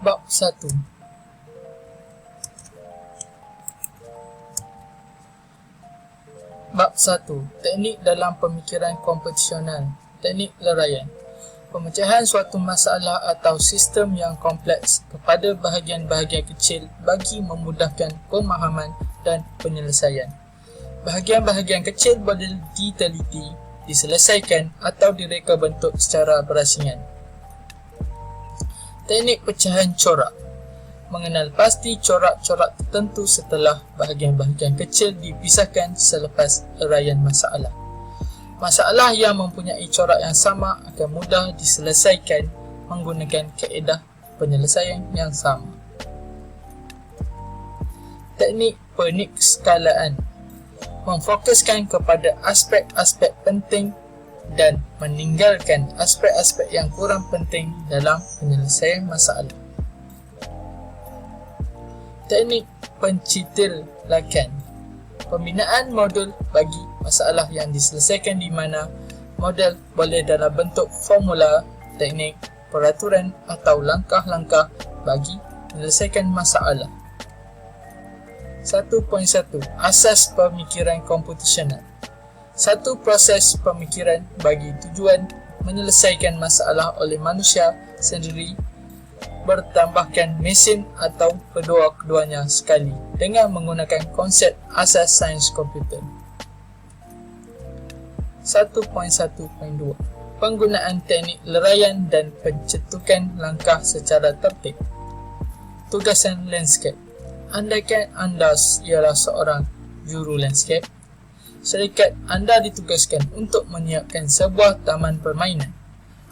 Bab 1. Bab 1. Teknik dalam pemikiran komputasional. Teknik leraian. Pemecahan suatu masalah atau sistem yang kompleks kepada bahagian-bahagian kecil bagi memudahkan pemahaman dan penyelesaian. Bahagian-bahagian kecil boleh diteliti, diselesaikan atau direka bentuk secara berasingan. Teknik pecahan corak. Mengenal pasti corak-corak tertentu setelah bahagian-bahagian kecil dipisahkan selepas uraian masalah. Masalah yang mempunyai corak yang sama akan mudah diselesaikan menggunakan kaedah penyelesaian yang sama. Teknik penikskalaan. Memfokuskan kepada aspek-aspek penting dan meninggalkan aspek-aspek yang kurang penting dalam penyelesaian masalah. Teknik pencitilkan. Pembinaan modul bagi masalah yang diselesaikan di mana model boleh dalam bentuk formula, teknik, peraturan atau langkah-langkah bagi menyelesaikan masalah. 1.1. Asas pemikiran komputasional. Satu proses pemikiran bagi tujuan menyelesaikan masalah oleh manusia sendiri bertambahkan mesin atau kedua-keduanya sekali dengan menggunakan konsep asas sains komputer. 1.1.2 Penggunaan teknik leraian dan pencetukan langkah secara tertib. Tugasan landscape. Andaikan anda ialah seorang juru landscape, syarikat anda ditugaskan untuk menyiapkan sebuah taman permainan.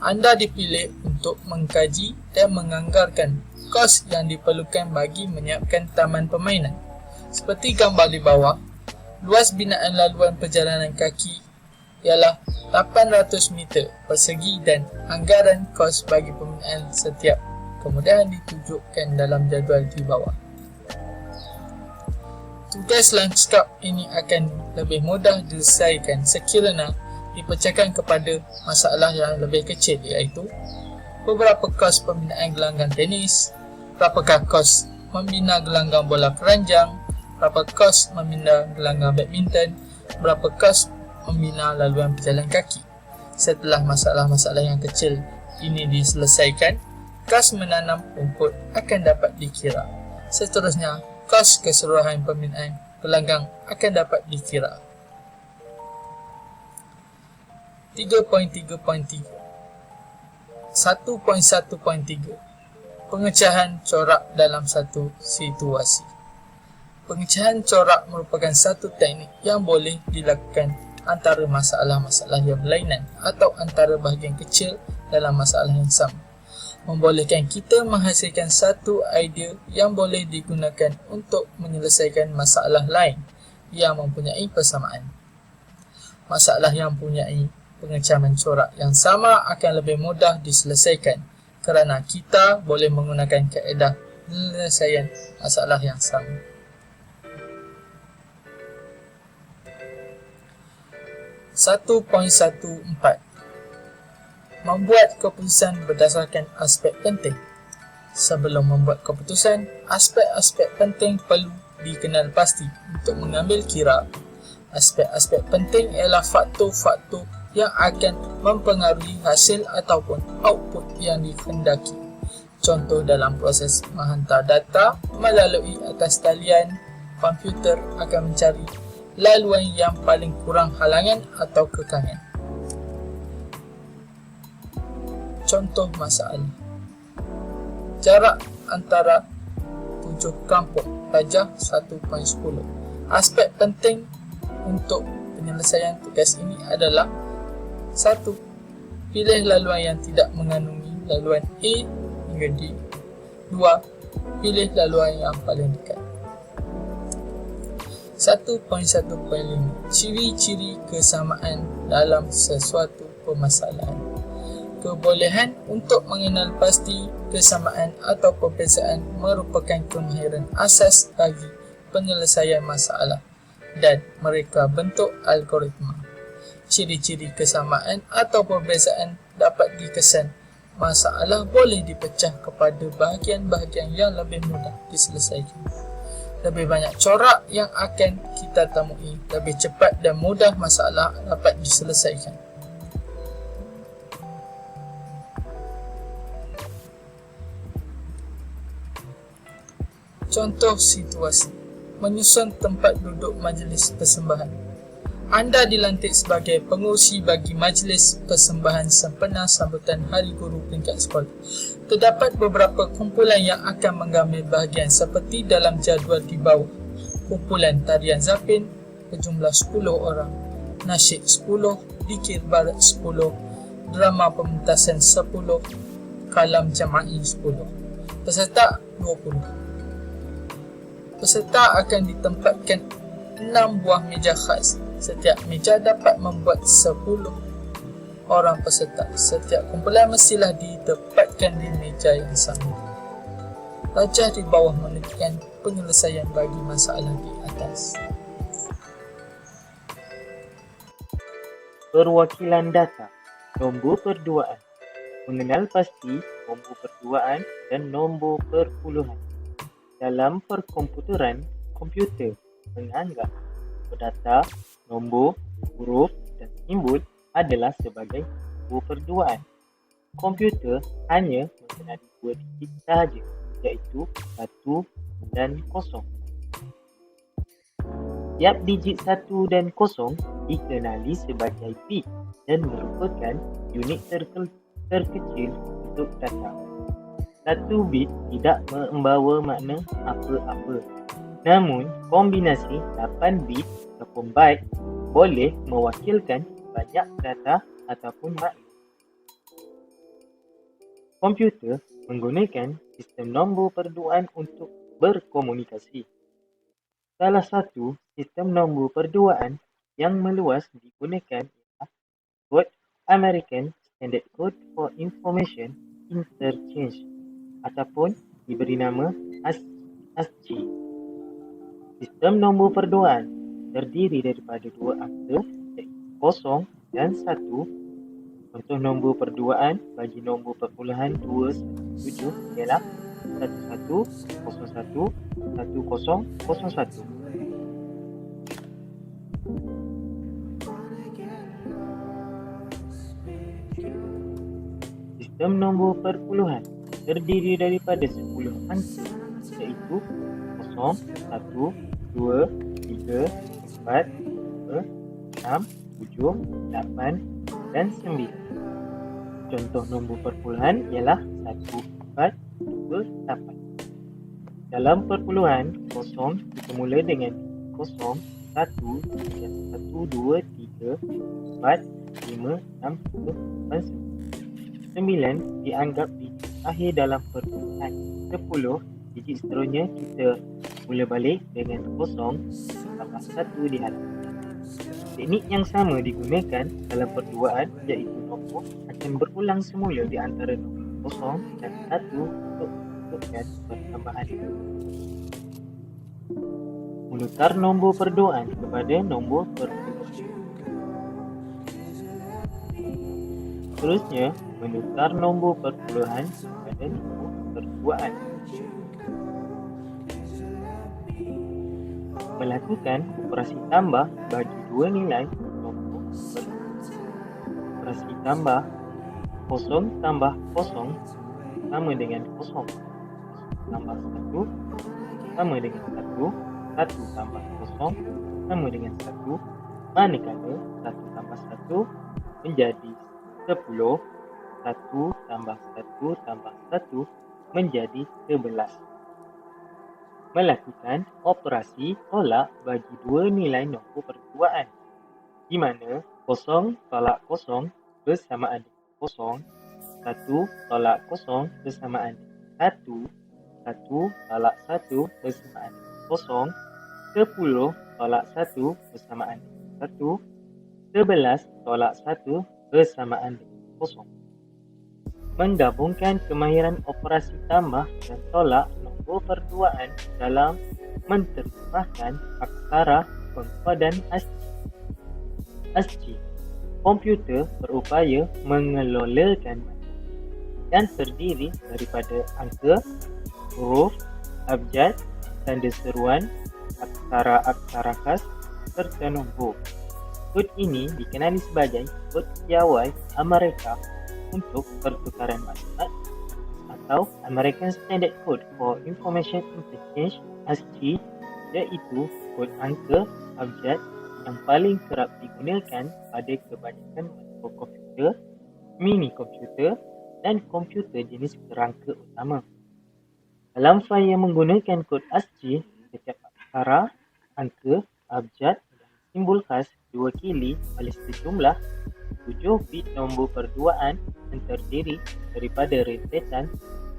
Anda dipilih untuk mengkaji dan menganggarkan kos yang diperlukan bagi menyiapkan taman permainan. Seperti gambar di bawah, luas binaan laluan perjalanan kaki ialah 800 meter persegi dan anggaran kos bagi pembinaan setiap kemudahan ditunjukkan dalam jadual di bawah. Tugas lanskap ini akan lebih mudah diselesaikan sekiranya dipecahkan kepada masalah yang lebih kecil, iaitu beberapa kos pembinaan gelanggang tenis, berapakah kos membina gelanggang bola keranjang, berapa kos membina gelanggang badminton, berapa kos membina laluan berjalan kaki. Setelah masalah-masalah yang kecil ini diselesaikan, kos menanam rumput akan dapat dikira. Seterusnya, kos keseluruhan pembinaan gelanggang akan dapat dikira. 3.3.3 1.1.3 Pengecahan corak dalam satu situasi. Pengecahan corak merupakan satu teknik yang boleh dilakukan antara masalah-masalah yang berlainan atau antara bahagian kecil dalam masalah yang sama. Membolehkan kita menghasilkan satu idea yang boleh digunakan untuk menyelesaikan masalah lain yang mempunyai persamaan. Masalah yang mempunyai pengecaman corak yang sama akan lebih mudah diselesaikan kerana kita boleh menggunakan kaedah penyelesaian masalah yang sama. Satu poin 1.4 Membuat keputusan berdasarkan aspek penting. Sebelum membuat keputusan, aspek-aspek penting perlu dikenal pasti untuk mengambil kira. Aspek-aspek penting ialah faktor-faktor yang akan mempengaruhi hasil ataupun output yang dikehendaki. Contoh dalam proses menghantar data melalui atas talian, komputer akan mencari laluan yang paling kurang halangan atau kekangan. Contoh masalah. Jarak antara 7 kampung darjah 1.10. Aspek penting untuk penyelesaian tugas ini adalah 1. Pilih laluan yang tidak mengandungi laluan A hingga D. 2. Pilih laluan yang paling dekat. 1.1.5 Ciri-ciri kesamaan dalam sesuatu permasalahan. Kebolehan untuk mengenal pasti kesamaan atau perbezaan merupakan kemahiran asas bagi penyelesaian masalah dan mereka bentuk algoritma. Ciri-ciri kesamaan atau perbezaan dapat dikesan masalah boleh dipecah kepada bahagian-bahagian yang lebih mudah diselesaikan. Lebih banyak corak yang akan kita temui, lebih cepat dan mudah masalah dapat diselesaikan. Contoh situasi: menyusun tempat duduk majlis persembahan. Anda dilantik sebagai pengurusi bagi majlis persembahan sempena sambutan Hari Guru peringkat sekolah. Terdapat beberapa kumpulan yang akan mengambil bahagian seperti dalam jadual di bawah. Kumpulan tarian zapin berjumlah 10 orang, nasyid 10, zikir barat 10, drama pementasan 10, kalam jama'i 10. Peserta 20. Peserta akan ditempatkan 6 buah meja khas. Setiap meja dapat membuat 10 orang peserta. Setiap kumpulan mestilah ditempatkan di meja yang sama. Rajah di bawah menunjukkan penyelesaian bagi masalah di atas. Perwakilan data, nombor perduaan. Mengenal pasti nombor perduaan dan nombor perpuluhan. Dalam perkomputeran, komputer menganggap data, nombor, huruf dan simbol adalah sebagai nombor perduaan. Komputer hanya mengenali 2 digit sahaja, iaitu 1 dan 0. Tiap digit 1 dan 0 dikenali sebagai bit dan merupakan unit terkecil untuk data. 1 bit tidak membawa makna apa-apa. Namun, kombinasi 8 bit ataupun byte boleh mewakilkan banyak data ataupun makna. Komputer menggunakan sistem nombor perduaan untuk berkomunikasi. Salah satu sistem nombor perduaan yang meluas digunakan ialah Code American Standard Code for Information Interchange ataupun diberi nama ASCII. Sistem nombor perduaan terdiri daripada 2 angka, iaitu 0 dan 1. Contoh nombor perduaan bagi nombor perpuluhan 217 ialah 1101 1001. Sistem nombor perpuluhan terdiri daripada 10 angka, iaitu 0, 1, 2, 3, 4, 5, 6, 7, 8 dan 9. Contoh nombor perpuluhan ialah 1, 4, 2, 8. Dalam perpuluhan, 0 kita mula dengan 0, 1, 1, 2, 3, 4, 5, 6, 7, 8, 9 dianggap digit akhir dalam perpuluhan. 10 digit seterusnya kita mula balik dengan 0 tambah 1 di halaman. Teknik yang sama digunakan dalam perduaan, iaitu nombor akan berulang semula di antara nombor 0 dan 1 untuk menentukan pertambahan. Menukar nombor perduaan kepada nombor perpuluhan. Seterusnya, menukar nombor perpuluhan kepada nombor perduaan. Melakukan operasi tambah bagi 2 nilai nombor perpuluhan. Operasi tambah 0 tambah 0 sama dengan 0. Tambah 1 sama dengan 1. 1 tambah 0 sama dengan 1. Manakala 1 tambah 1 menjadi 10. 1 tambah 1 tambah 1 menjadi 11. Melakukan operasi tolak bagi 2 nilai nombor perduaan, di mana 0 tolak 0 bersamaan dengan 0, 1 tolak 0 bersamaan dengan 1, 1 tolak 1 bersamaan dengan 0, 10 tolak 1 bersamaan dengan 1, 11 tolak 1 bersamaan dengan 0. Menggabungkan kemahiran operasi tambah dan tolak nombor perduaan dalam menterjemahkan aksara pengkodan ASCII. ASCII, komputer berupaya mengelolakan yang terdiri daripada angka, huruf, abjad, tanda seruan, aksara-aksara khas serta nombor. Kod ini dikenali sebagai kod piawai Amerika untuk pertukaran maklumat atau American Standard Code for Information Interchange (ASCII), iaitu kod angka abjad yang paling kerap digunakan pada kebanyakan mikrokomputer, mini komputer dan komputer jenis kerangka utama. Dalam fail yang menggunakan kod ASCII, setiap aksara, angka, abjad dan simbol khas diwakili oleh sejumlah 7 bit nombor perduaan yang terdiri daripada rentetan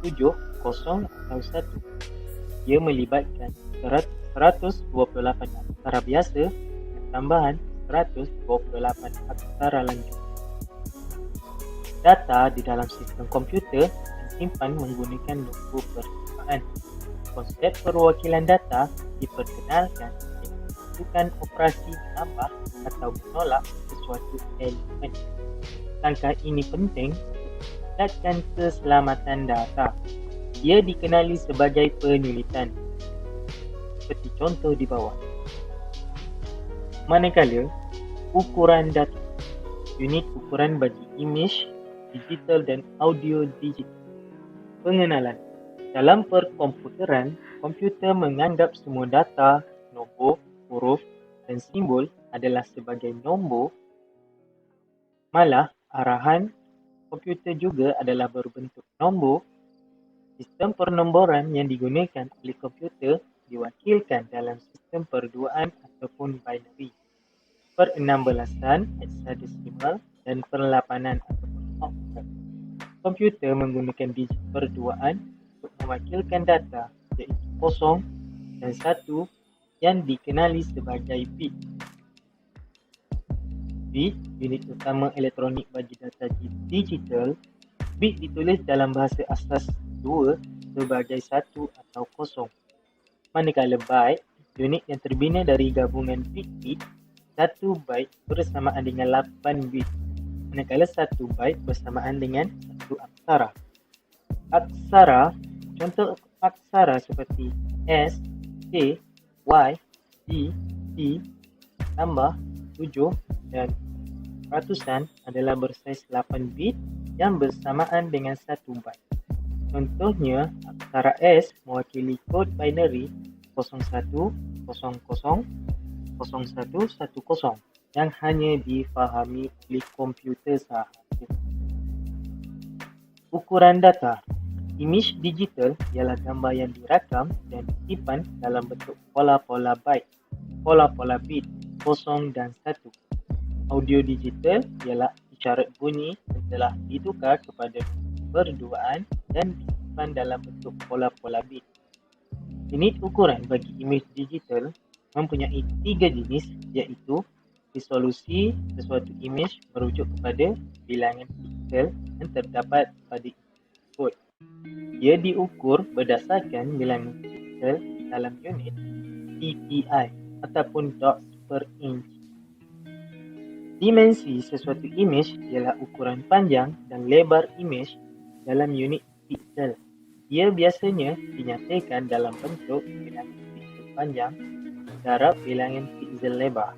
7, 0 atau 1. Ia melibatkan 128 aksara biasa dan tambahan 128 aksara lanjut. Data di dalam sistem komputer disimpan menggunakan nombor pertukaan. Konsep perwakilan data diperkenalkan dengan melakukan operasi menambah atau menolak sesuatu elemen. Langkah ini penting untuk meningkatkan keselamatan data. Ia dikenali sebagai penyulitan, seperti contoh di bawah. Manakala ukuran data, unit ukuran bagi imej digital dan audio digital. Pengenalan. Dalam perkomputeran, komputer menganggap semua data, nombor, huruf dan simbol adalah sebagai nombor. Malah, arahan komputer juga adalah berbentuk nombor. Sistem pernomboran yang digunakan oleh komputer diwakilkan dalam sistem perduaan ataupun binary, per-16an, hexadesimal dan per-8an ataupun octet. Komputer menggunakan digit perduaan untuk mewakilkan data, iaitu 0 dan 1 yang dikenali sebagai bit. Bit, unit utama elektronik bagi data digital. Bit ditulis dalam bahasa asas 2 sebagai 1 atau 0. Manakala byte, unit yang terbina dari gabungan bit-bit. 1 byte bersamaan dengan 8 bit, manakala 1 byte bersamaan dengan 1 aksara. Aksara, contoh aksara seperti S, K, Y, D, T, tambah 7 dan ratusan adalah bersaiz 8 bit yang bersamaan dengan 1 byte. Contohnya, aksara S mewakili kod binary 0100 0110 yang hanya difahami oleh komputer sahaja. Ukuran data. Imej digital ialah gambar yang dirakam dan disimpan dalam bentuk pola-pola byte, pola-pola bit 0 dan 1. Audio digital ialah isyarat bunyi yang telah ditukar kepada perduaan dan disimpan dalam bentuk pola-pola bit. Unit ukuran bagi imej digital mempunyai 3 jenis, iaitu resolusi sesuatu imej merujuk kepada bilangan piksel yang terdapat pada kod. Ia diukur berdasarkan bilangan piksel dalam unit dpi ataupun dots per inch. Dimensi sesuatu imej ialah ukuran panjang dan lebar imej dalam unit piksel. Ia biasanya dinyatakan dalam bentuk bilangan piksel panjang darab bilangan piksel lebar.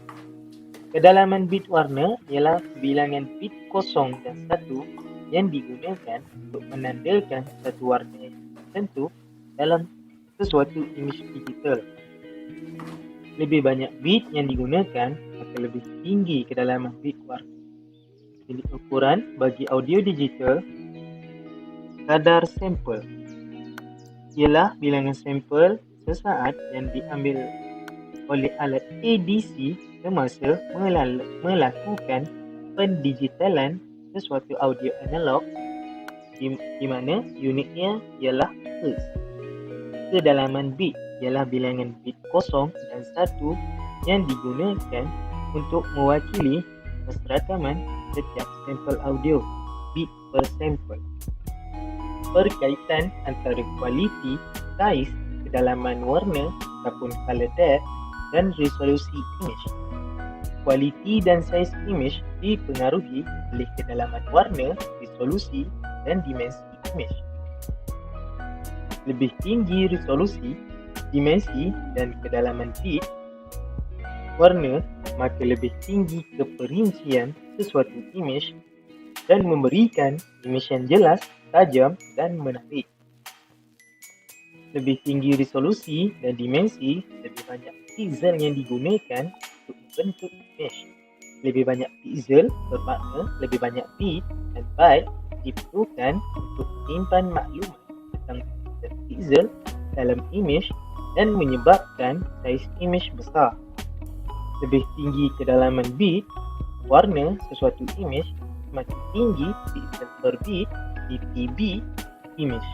Kedalaman bit warna ialah bilangan bit 0 dan 1 yang digunakan untuk menandakan satu warna tertentu dalam sesuatu imej digital. Lebih banyak bit yang digunakan, maka lebih tinggi kedalaman bit warna. Unit ukuran bagi audio digital. Kadar sampel ialah bilangan sampel sesaat yang diambil oleh alat ADC semasa melakukan pendigitalan sesuatu audio analog, di mana unitnya ialah hertz. Kedalaman bit ialah bilangan bit 0 dan 1 yang digunakan untuk mewakili keserakaman setiap sampel audio, bit per sampel. Perkaitan antara kualiti, saiz, kedalaman warna ataupun color depth dan resolusi imej. Kualiti dan saiz imej dipengaruhi oleh kedalaman warna, resolusi dan dimensi imej. Lebih tinggi resolusi, dimensi dan kedalaman bit warna, maka lebih tinggi keperincian sesuatu imej dan memberikan imej yang jelas, tajam dan menarik. Lebih tinggi resolusi dan dimensi, lebih banyak pixel yang digunakan untuk membentuk imej. Lebih banyak pixel bermakna lebih banyak bit dan byte diperlukan untuk menyimpan maklumat tentang pixel dalam imej dan menyebabkan saiz imej besar. Lebih tinggi kedalaman bit warna sesuatu imej, semakin tinggi pixel per bit (dpb) imej.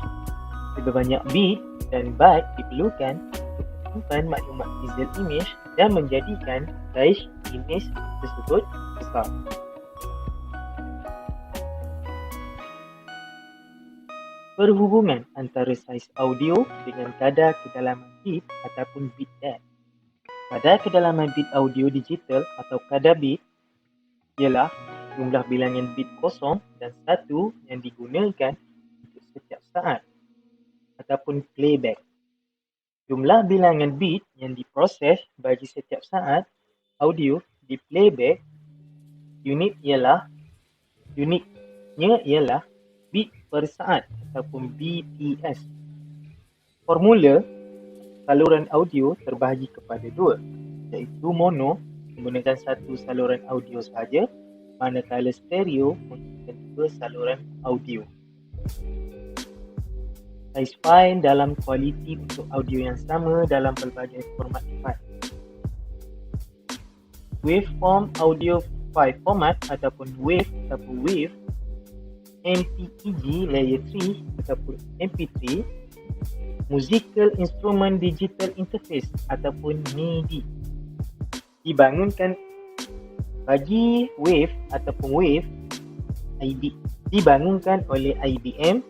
Lebih banyak bit dan byte diperlukan untuk menyimpan maklumat pixel imej dan menjadikan saiz imej tersebut besar. Perhubungan antara saiz audio dengan kadar kedalaman bit ataupun bit depth. Kadar kedalaman bit audio digital atau kadar bit ialah jumlah bilangan bit 0 dan 1 yang digunakan untuk setiap saat ataupun playback. Jumlah bilangan bit yang diproses bagi setiap saat audio di playback unitnya ialah bit per saat ataupun BPS. Formula saluran audio terbahagi kepada dua, iaitu mono menggunakan satu saluran audio sahaja, manakala stereo menggunakan dua saluran audio. Saiz file dalam kualiti untuk audio yang sama dalam pelbagai format file. Waveform audio file format ataupun WAV, MPEG layer 3 ataupun MP3, Musical Instrument Digital Interface ataupun MIDI dibangunkan bagi WAV ataupun WAV dibangunkan oleh IBM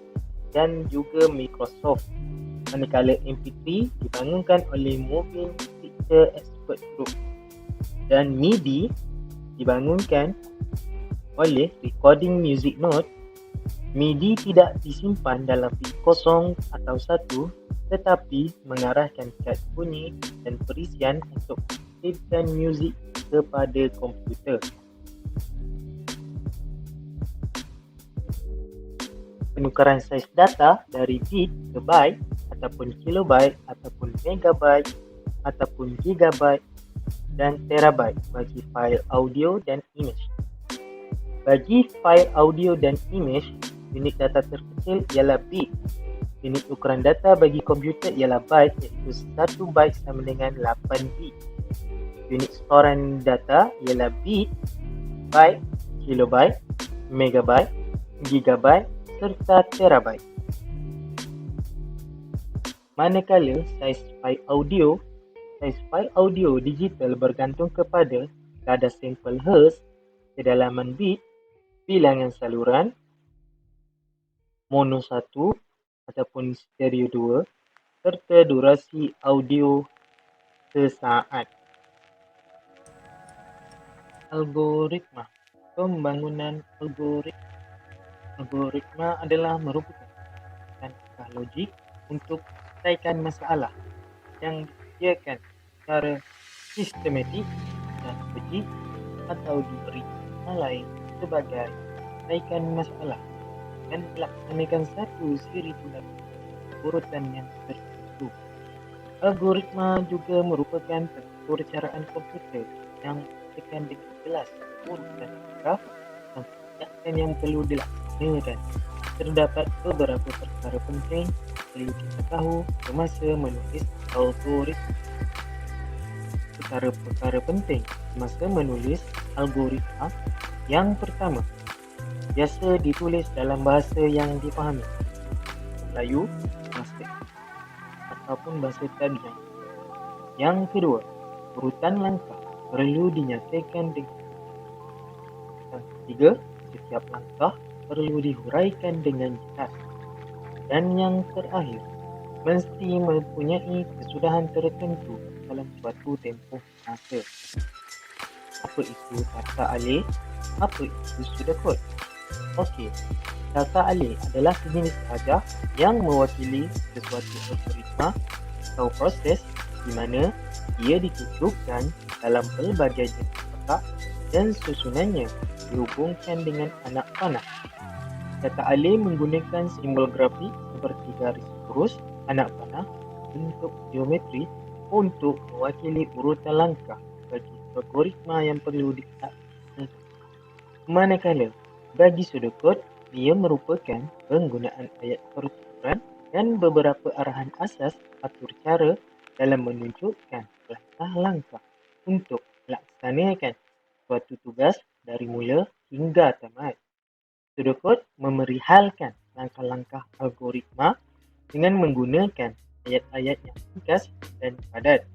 dan juga Microsoft, manakala MP3 dibangunkan oleh Moving Picture Expert Group dan MIDI dibangunkan oleh Recording Music Note. MIDI tidak disimpan dalam bit 0 atau 1 tetapi mengarahkan kad bunyi dan perisian untuk mengaktifkan muzik kepada komputer. Penukaran saiz data dari bit ke byte ataupun kilobyte ataupun megabyte ataupun gigabyte dan terabyte bagi fail audio dan imej. Bagi fail audio dan imej, unit data terkecil ialah bit. Unit ukuran data bagi komputer ialah byte, iaitu 1 byte sama dengan 8 bit. Unit storan data ialah bit, byte, kilobyte, megabyte, gigabyte serta terabyte. Manakala saiz file audio digital bergantung kepada kadar sampel hertz, kedalaman bit, bilangan saluran, mono 1 ataupun stereo 2 serta durasi audio sesaat. Algoritma. Pembangunan algoritma adalah merupakan langkah logik untuk menyelesaikan masalah yang disediakan secara sistematik dan logik atau diberi nama lain sebagai menyelesaikan masalah dan melaksanakan satu siri urutan yang tertentu. Algoritma juga merupakan struktur caraan komputer yang menyelesaikan dengan jelas urutan graf dan tindakan yang perlu dilaksanakan. Terdapat beberapa perkara penting perlu kita tahu semasa menulis algoritma. Perkara penting semasa menulis algoritma. Yang pertama, biasa ditulis dalam bahasa yang difahami, Melayu, bahasa ataupun bahasa tabiat. Yang kedua, urutan langkah perlu dinyatakan dengan. Yang ketiga, setiap langkah perlu dihuraikan dengan jelas. Dan yang terakhir, mesti mempunyai kesudahan tertentu dalam suatu tempoh masa. Apa itu tata alih? Apa itu pseudocode? Okey, data alih adalah sejenis sahaja yang mewakili sesuatu algoritma atau proses di mana ia ditentukan dalam pelbagai jenis kotak dan susunannya dihubungkan dengan anak panah. Data alih menggunakan simbol grafik seperti garis lurus, anak panah, bentuk geometri untuk mewakili urutan langkah bagi algoritma yang perlu dilaksanakan. Manakala bagi pseudocode, dia merupakan penggunaan ayat pertuturan dan beberapa arahan asas atur cara dalam menunjukkan langkah-langkah untuk melaksanakan suatu tugas dari mula hingga tamat. Pseudocode memerihalkan langkah-langkah algoritma dengan menggunakan ayat-ayat yang ringkas dan padat.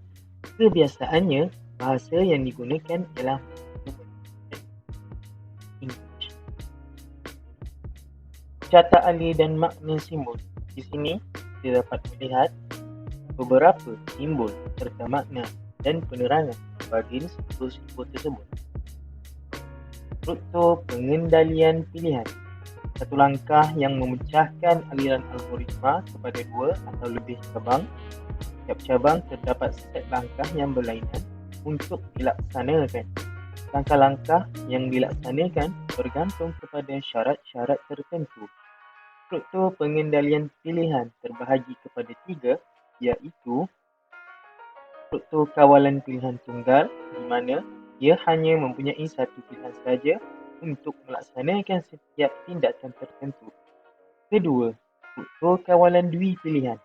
Kebiasaannya, bahasa yang digunakan ialah English. Cata alih dan makna simbol. Di sini, kita dapat melihat beberapa simbol serta makna dan penerangan bagi simbol-simbol tersebut. Struktur pengendalian pilihan. Satu langkah yang memecahkan aliran algoritma kepada dua atau lebih cabang. Setiap cabang terdapat set langkah yang berlainan untuk dilaksanakan. Langkah-langkah yang dilaksanakan bergantung kepada syarat-syarat tertentu. Struktur pengendalian pilihan terbahagi kepada tiga, iaitu struktur kawalan pilihan tunggal di mana ia hanya mempunyai satu pilihan saja untuk melaksanakan setiap tindakan tertentu. Kedua, struktur kawalan dui pilihan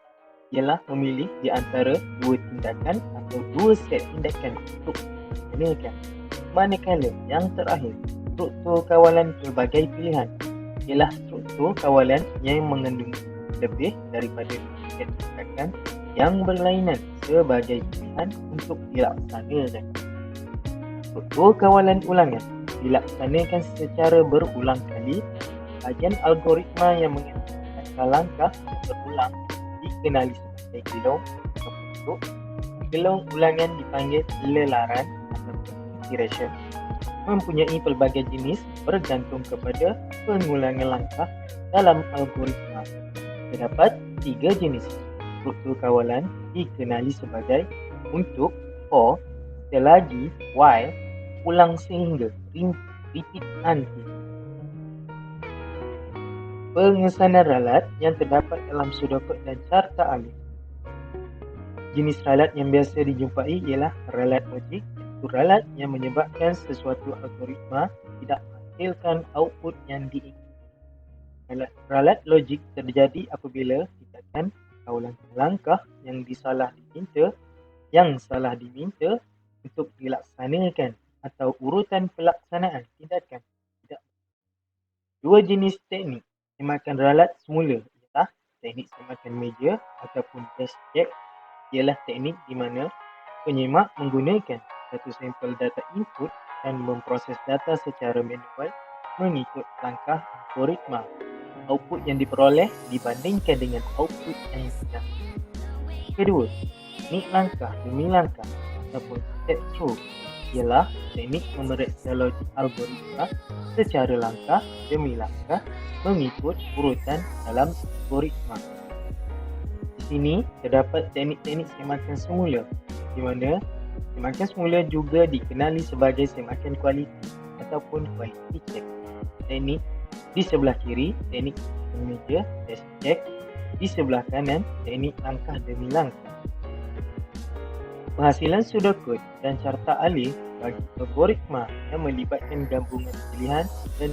ialah memilih di antara dua tindakan atau dua set tindakan untuk melaksanakan. Manakala yang terakhir, struktur kawalan pelbagai pilihan ialah struktur kawalan yang mengandung lebih daripada dua tindakan yang berlainan sebagai pilihan untuk dilaksanakan. Struktur kawalan ulangan dilaksanakan secara berulang kali. Bahagian algoritma yang menggunakan langkah berulang dikenali sebagai gelong atau bentuk. Gelong ulangan dipanggil lelaran atau iteration. Mempunyai pelbagai jenis bergantung kepada pengulangan langkah dalam algoritma. Terdapat tiga jenis struktur kawalan dikenali sebagai untuk, for, selagi, while, ulang sehingga, repeat until. Pengesanan ralat yang terdapat dalam pseudocode dan carta alih. Jenis ralat yang biasa dijumpai ialah ralat logik, iaitu ralat yang menyebabkan sesuatu algoritma tidak menghasilkan output yang diinginkan. Ralat logik terjadi apabila tindakan kawalan langkah yang salah diminta untuk dilaksanakan atau urutan pelaksanaan tindakan tidak. Dua jenis teknik semakan ralat semula ialah teknik semakan meja ataupun best check, ialah teknik di mana penyemak menggunakan satu sampel data input dan memproses data secara manual mengikut langkah algoritma. Output yang diperoleh dibandingkan dengan output yang tidak. Kedua, teknik langkah demi langkah ataupun step through ialah teknik memeriksa logik algoritma secara langkah demi langkah mengikut urutan dalam algoritma. Di sini terdapat teknik-teknik semakan semula di mana semakan semula juga dikenali sebagai semakan kualiti ataupun quality check. Teknik di sebelah kiri, teknik meja test check. Di sebelah kanan, teknik langkah demi langkah. Penghasilan pseudocode dan carta alih bagi algoritma yang melibatkan gabungan pilihan dan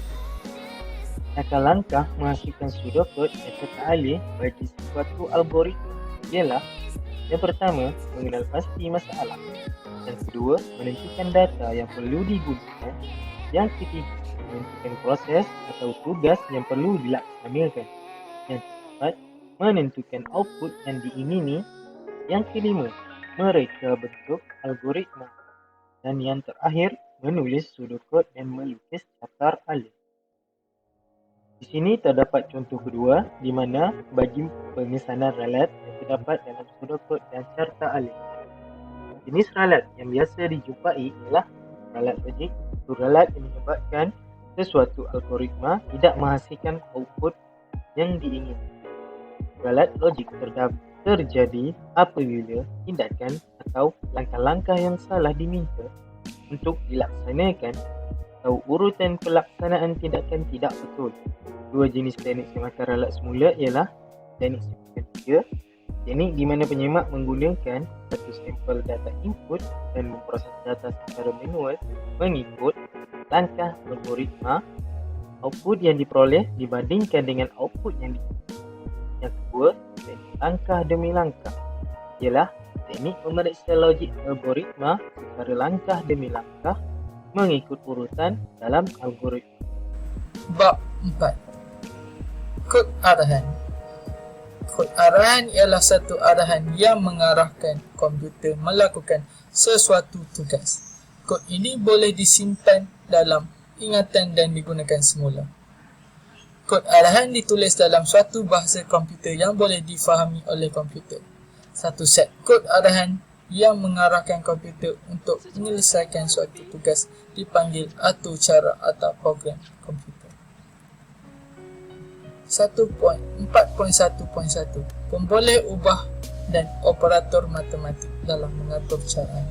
langkah menghasilkan pseudocode dan carta alih bagi suatu algoritma ialah: yang pertama, mengenal pasti masalah. Yang kedua, menentukan data yang perlu digunakan. Yang ketiga, menentukan proses atau tugas yang perlu dilaksanakan. Yang keempat, menentukan output yang diingini. Yang kelima, mereka bentuk algoritma. Dan yang terakhir, menulis pseudocode dan melukis catar alih. Di sini terdapat contoh kedua di mana bagi pengesanan ralat yang terdapat dalam pseudocode dan carta alih. Jenis ralat yang biasa dijumpai ialah ralat logik, iaitu ralat yang menyebabkan sesuatu algoritma tidak menghasilkan output yang diinginkan. Galat logik terjadi apabila tindakan atau langkah-langkah yang salah diminta untuk dilaksanakan atau urutan pelaksanaan tindakan tidak betul. Dua jenis teknik semakar ralat semula ialah teknik sequential, teknik di mana penyemak menggunakan satu sampel data input dan memproses data secara manual mengikut langkah algoritma. Output yang diperoleh dibandingkan dengan output yang Yang kedua, teknik langkah demi langkah ialah teknik memeriksa logik algoritma secara langkah demi langkah mengikut urutan dalam algoritma. Bab 4. Kod arahan. Kod arahan ialah satu arahan yang mengarahkan komputer melakukan sesuatu tugas. Kod ini boleh disimpan dalam ingatan dan digunakan semula. Kod arahan ditulis dalam suatu bahasa komputer yang boleh difahami oleh komputer. Satu set kod arahan yang mengarahkan komputer untuk menyelesaikan suatu tugas dipanggil atur cara atau program komputer. 4.1.1 Pemboleh ubah dan operator matematik dalam mengatur cara.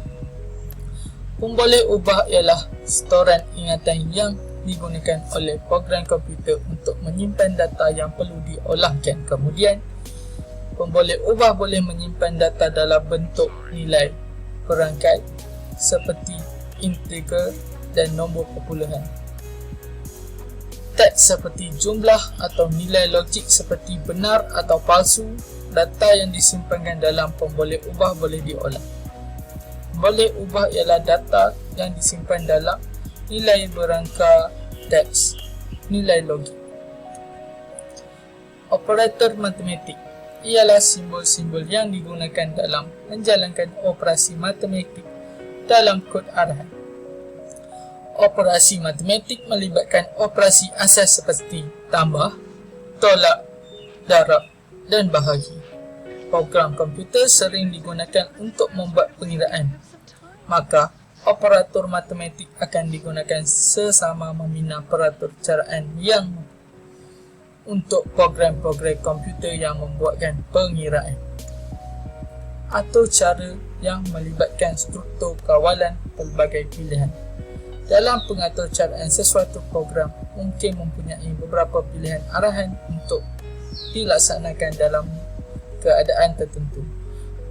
Pemboleh ubah ialah storan ingatan yang digunakan oleh program komputer untuk menyimpan data yang perlu diolahkan. Kemudian, pemboleh ubah boleh menyimpan data dalam bentuk nilai perangkat seperti integer dan nombor perpuluhan. Teks seperti jumlah atau nilai logik seperti benar atau palsu, data yang disimpankan dalam pemboleh ubah boleh diolah. Pemboleh ubah ialah data yang disimpan dalam nilai berangka teks, nilai logik. Operator matematik ialah simbol-simbol yang digunakan dalam menjalankan operasi matematik dalam kod arahan. Operasi matematik melibatkan operasi asas seperti tambah, tolak, darab dan bahagi. Program komputer sering digunakan untuk membuat pengiraan. Maka, operator matematik akan digunakan sesama membina peratur caraan yang untuk program-program komputer yang membuatkan pengiraan. Atau cara yang melibatkan struktur kawalan pelbagai pilihan. Dalam pengatur caraan sesuatu program mungkin mempunyai beberapa pilihan arahan untuk dilaksanakan dalam keadaan tertentu.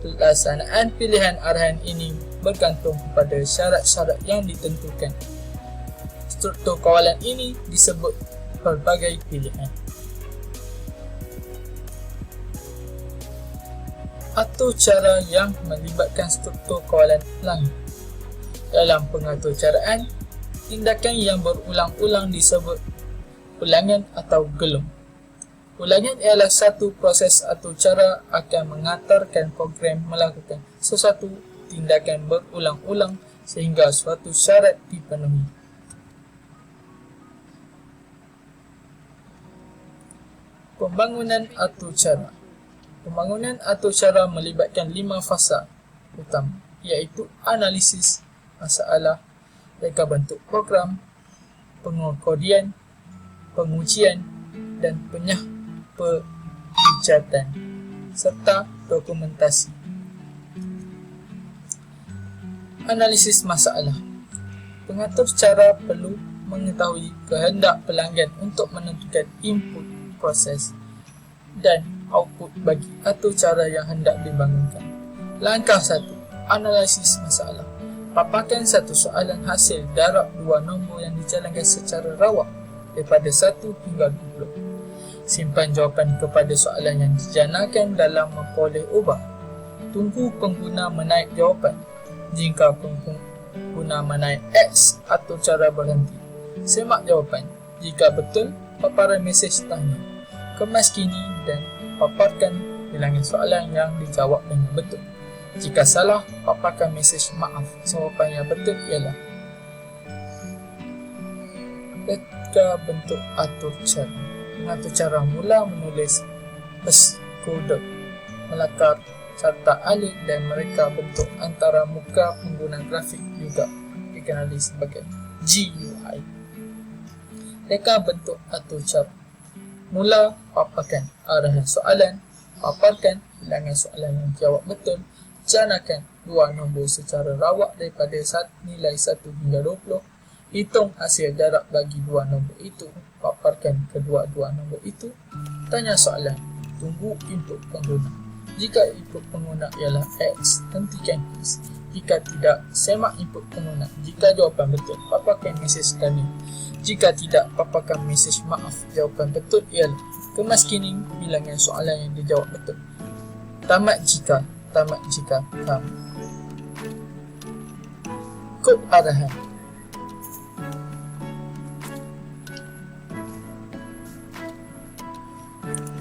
Pelaksanaan pilihan arahan ini bergantung kepada syarat-syarat yang ditentukan. Struktur kawalan ini disebut pelbagai pilihan. Atau cara yang melibatkan struktur kawalan langit. Dalam pengatur caraan, tindakan yang berulang-ulang disebut ulangan atau gelung. Ulangan ialah satu proses atau cara akan mengantarkan program melakukan sesuatu tindakan berulang-ulang sehingga suatu syarat dipenuhi. Pembangunan atau cara. Pembangunan atau cara melibatkan 5 fasa utama, iaitu analisis masalah, reka bentuk program, pengkodian, pengujian dan penghujatan serta dokumentasi. Analisis masalah. Pengatur cara perlu mengetahui kehendak pelanggan untuk menentukan input proses dan output bagi atau cara yang hendak dibangunkan. Langkah 1. Analisis masalah. Paparkan satu soalan hasil darab dua nombor yang dijalankan secara rawak daripada 1 hingga 20. Simpan jawapan kepada soalan yang dijanakan dalam memperoleh ubah. Tunggu pengguna menaik jawapan. Jika pengguna menaik X atau cara berhenti, semak jawapan. Jika betul, paparan mesej tanya. Kemas kini dan paparkan bilangan soalan yang dijawab dengan betul. Jika salah, paparkan mesej maaf. Jawapan yang betul ialah reka bentuk atur cara. Mengatur cara mula menulis kode, melakar serta alih dan mereka bentuk antara muka pengguna grafik juga dikenali sebagai GUI. reka bentuk atau cara. Mula, paparkan arahan soalan, paparkan bilangan soalan yang jawab betul, janakan dua nombor secara rawak daripada nilai 1 hingga 20, hitung hasil jarak bagi dua nombor itu, paparkan kedua-dua nombor itu, tanya soalan, tunggu input pengguna. Jika input pengguna ialah X, hentikan quiz. Jika tidak, semak input pengguna. Jika jawapan betul, paparkan mesej tanya. Jika tidak, paparkan mesej maaf. Jawapan betul ialah kemaskinan bilangan soalan yang dijawab betul. Tamat jika kamu. Kod arahan.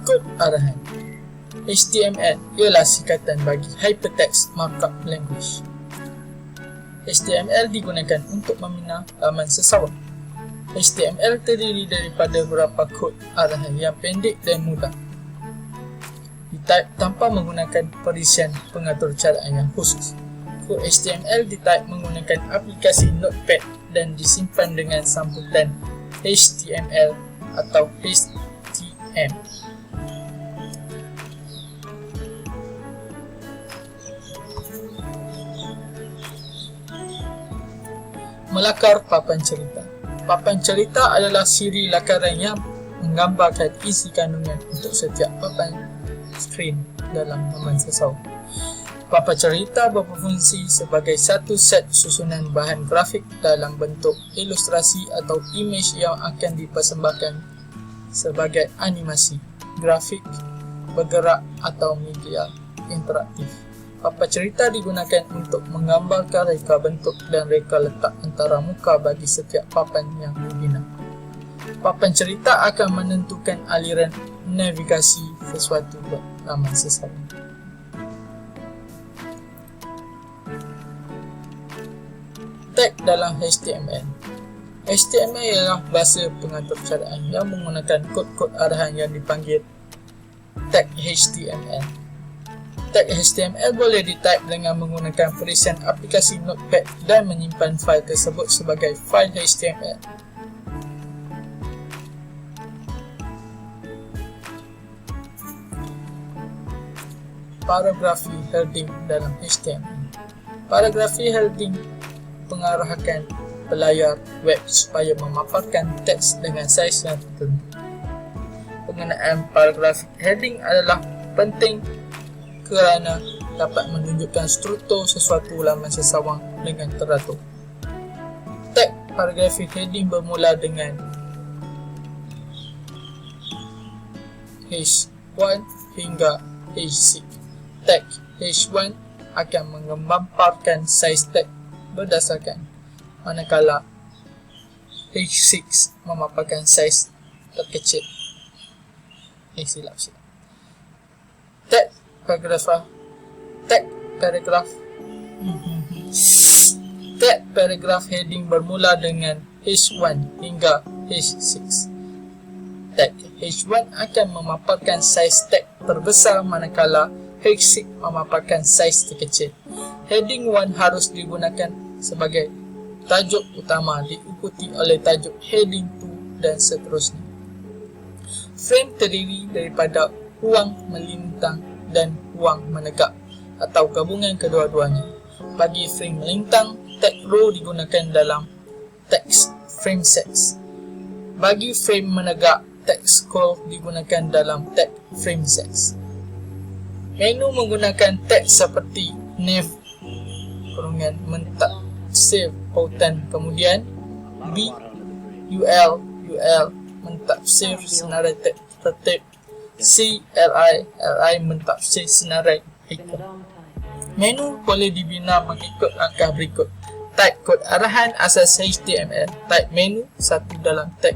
Kod arahan. HTML ialah singkatan bagi Hypertext Markup Language. HTML digunakan untuk membina laman sesawan. HTML terdiri daripada beberapa kod arahan yang pendek dan mudah. Ditype tanpa menggunakan perisian pengatur caraan yang khusus. Kod HTML ditype menggunakan aplikasi Notepad dan disimpan dengan sambutan HTML atau HTM. Melakar papan cerita. Papan cerita adalah siri lakaran yang menggambarkan isi kandungan untuk setiap papan skrin dalam laman sesawan. Papan cerita berfungsi sebagai satu set susunan bahan grafik dalam bentuk ilustrasi atau imej yang akan dipersembahkan sebagai animasi, grafik, bergerak atau media interaktif. Papan cerita digunakan untuk menggambarkan reka bentuk dan reka letak antara muka bagi setiap papan yang dibina. Papan cerita akan menentukan aliran navigasi sesuatu laman sesawan. Tag dalam HTML. HTML ialah bahasa pengatur caraan yang menggunakan kod-kod arahan yang dipanggil tag HTML. Tag HTML boleh ditype dengan menggunakan perisian aplikasi Notepad dan menyimpan fail tersebut sebagai fail HTML. Paragrafi heading dalam HTML. Paragrafi heading mengarahkan pelayar web supaya memaparkan teks dengan saiz yang tertentu. Penggunaan paragrafi heading adalah penting kerana dapat menunjukkan struktur sesuatu laman sesawan dengan teratur. Tag paragrafi heading bermula dengan H1 hingga H6. Tag H1 akan menggambarkan saiz tag berdasarkan, manakala H6 memaparkan saiz terkecil. Silap. Tag paragraf heading bermula dengan H1 hingga H6. Tag H1 akan memaparkan saiz tag terbesar manakala H6 memaparkan saiz terkecil. Heading 1 harus digunakan sebagai tajuk utama, diikuti oleh tajuk heading 2 dan seterusnya. Frame terdiri daripada ruang melintang dan ruang menegak atau gabungan kedua-duanya. Bagi frame melintang, tag row digunakan dalam text frame sets. Bagi frame menegak, tag scroll digunakan dalam tag frame sets. Menu menggunakan tag seperti nav, mentak save pautan, kemudian b, ul, mentafsir senarai tertib, li mentafsir senarai ikon. Menu boleh dibina mengikut langkah berikut. Type kod arahan asas HTML. Type menu satu dalam tag